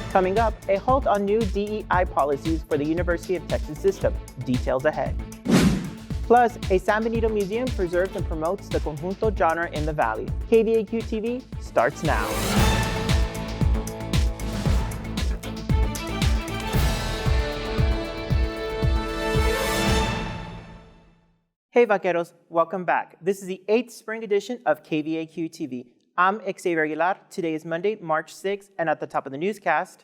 Coming up, a halt on new DEI policies for the University of Texas system. Details ahead. Plus, a San Benito museum preserves and promotes the Conjunto genre in the Valley. KVAQ-TV starts now. Hey Vaqueros, welcome back. This is the 8th spring edition of KVAQ-TV. I'm Xavier Aguilar. Today is Monday, March 6th, and at the top of the newscast,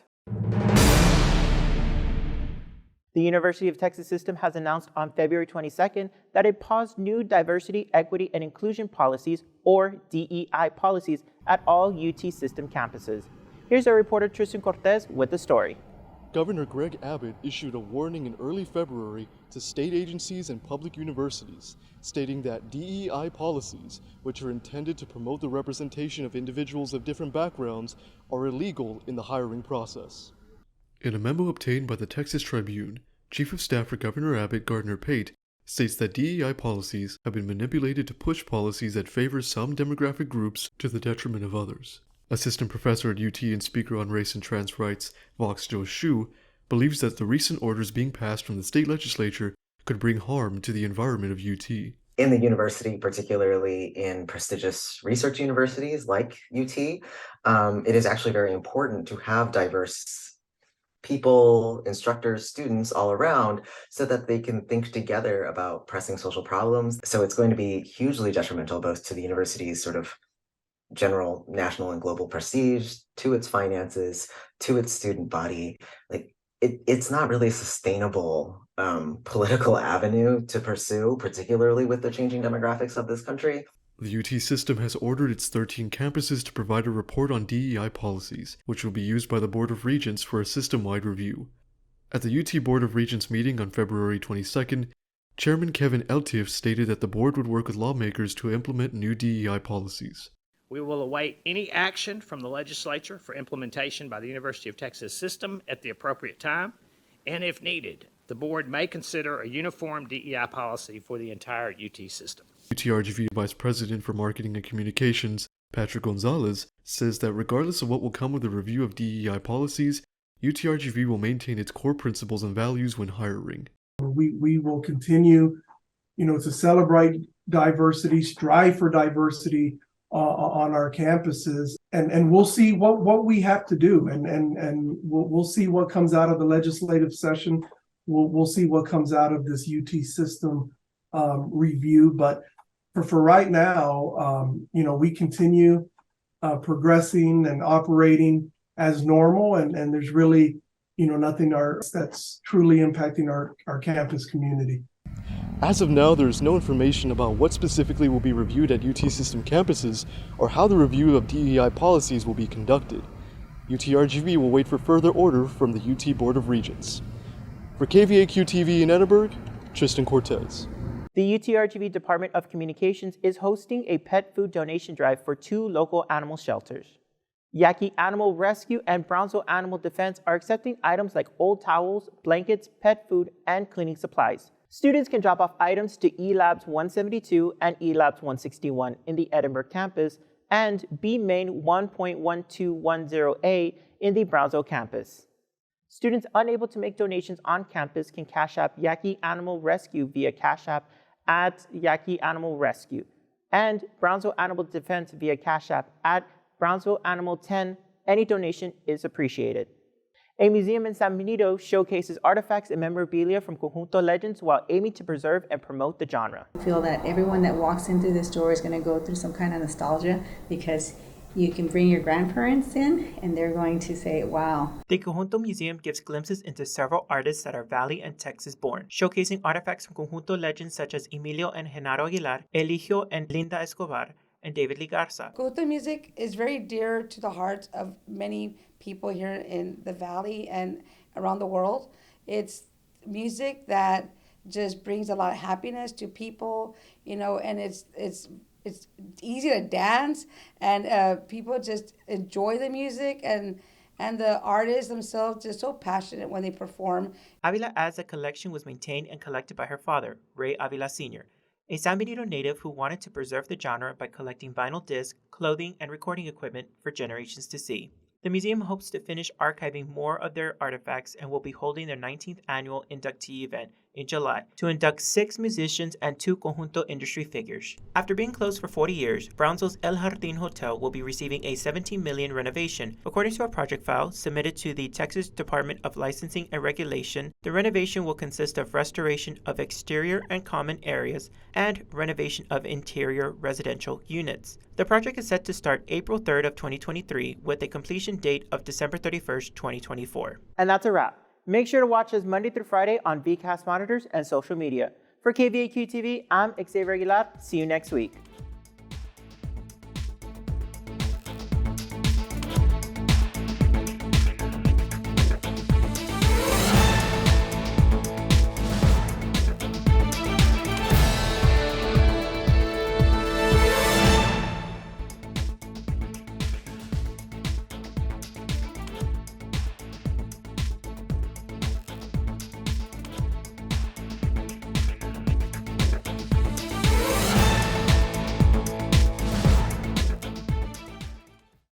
the University of Texas system has announced on February 22nd that it paused new diversity, equity, and inclusion policies, or DEI policies, at all UT system campuses. Here's our reporter Tristan Cortez with the story. Governor Greg Abbott issued a warning in early February to state agencies and public universities, stating that DEI policies, which are intended to promote the representation of individuals of different backgrounds, are illegal in the hiring process. In a memo obtained by the Texas Tribune, Chief of Staff for Governor Abbott Gardner Pate states that DEI policies have been manipulated to push policies that favor some demographic groups to the detriment of others. Assistant professor at UT and speaker on race and trans rights, Vox Jo Shu, believes that the recent orders being passed from the state legislature could bring harm to the environment of UT. In the university, particularly in prestigious research universities like UT, it is actually very important to have diverse people, instructors, students all around so that they can think together about pressing social problems. So it's going to be hugely detrimental both to the university's sort of general national and global prestige, to its finances, to its student body. Like it's not really a sustainable political avenue to pursue, particularly with the changing demographics of this country. The UT system has ordered its 13 campuses to provide a report on DEI policies, which will be used by the Board of Regents for a system-wide review. At the UT Board of Regents meeting on February 22nd, Chairman Kevin Eltiff stated that the board would work with lawmakers to implement new DEI policies. We will await any action from the legislature for implementation by the University of Texas system at the appropriate time, and if needed, the board may consider a uniform DEI policy for the entire UT system. UTRGV Vice President for Marketing and Communications, Patrick Gonzalez, says that regardless of what will come with the review of DEI policies, UTRGV will maintain its core principles and values when hiring. We will continue, to celebrate diversity, strive for diversity on our campuses, and we'll see what we have to do, and we'll see what comes out of the legislative session. We'll see what comes out of this UT system review, but for right now, we continue progressing and operating as normal, and there's really nothing that's truly impacting our campus community. As of now, there is no information about what specifically will be reviewed at UT system campuses or how the review of DEI policies will be conducted. UTRGV will wait for further order from the UT Board of Regents. For KVAQ-TV in Edinburg, Tristan Cortez. The UTRGV Department of Communications is hosting a pet food donation drive for 2 local animal shelters. Yaqui Animal Rescue and Brownsville Animal Defense are accepting items like old towels, blankets, pet food, and cleaning supplies. Students can drop off items to E-Labs 172 and E-Labs 161 in the Edinburg campus and B-Main 1.1210A in the Brownsville campus. Students unable to make donations on campus can Cash App Yaqui Animal Rescue via Cash App at Yaqui Animal Rescue and Brownsville Animal Defense via Cash App at Brownsville Animal 10. Any donation is appreciated. A museum in San Benito showcases artifacts and memorabilia from Conjunto legends while aiming to preserve and promote the genre. I feel that everyone that walks in through this door is going to go through some kind of nostalgia because you can bring your grandparents in and they're going to say, wow. The Conjunto Museum gives glimpses into several artists that are Valley and Texas born, showcasing artifacts from Conjunto legends such as Emilio and Genaro Aguilar, Eligio and Linda Escobar, and David Lee Garza. Conjunto music is very dear to the hearts of many people here in the Valley and around the world. It's music that just brings a lot of happiness to people, and it's easy to dance, and people just enjoy the music, and the artists themselves just so passionate when they perform. Avila adds that collection was maintained and collected by her father, Ray Avila Sr., a San Benito native who wanted to preserve the genre by collecting vinyl discs, clothing, and recording equipment for generations to see. The museum hopes to finish archiving more of their artifacts and will be holding their 19th annual inductee event in July to induct 6 musicians and 2 Conjunto industry figures. After being closed for 40 years, Brownsville's El Jardín Hotel will be receiving a $17 million renovation. According to a project file submitted to the Texas Department of Licensing and Regulation, the renovation will consist of restoration of exterior and common areas and renovation of interior residential units. The project is set to start April 3rd of 2023 with a completion date of December 31st, 2024. And that's a wrap. Make sure to watch us Monday through Friday on VCast monitors and social media. For KVAQ-TV, I'm Xavier Aguilar. See you next week.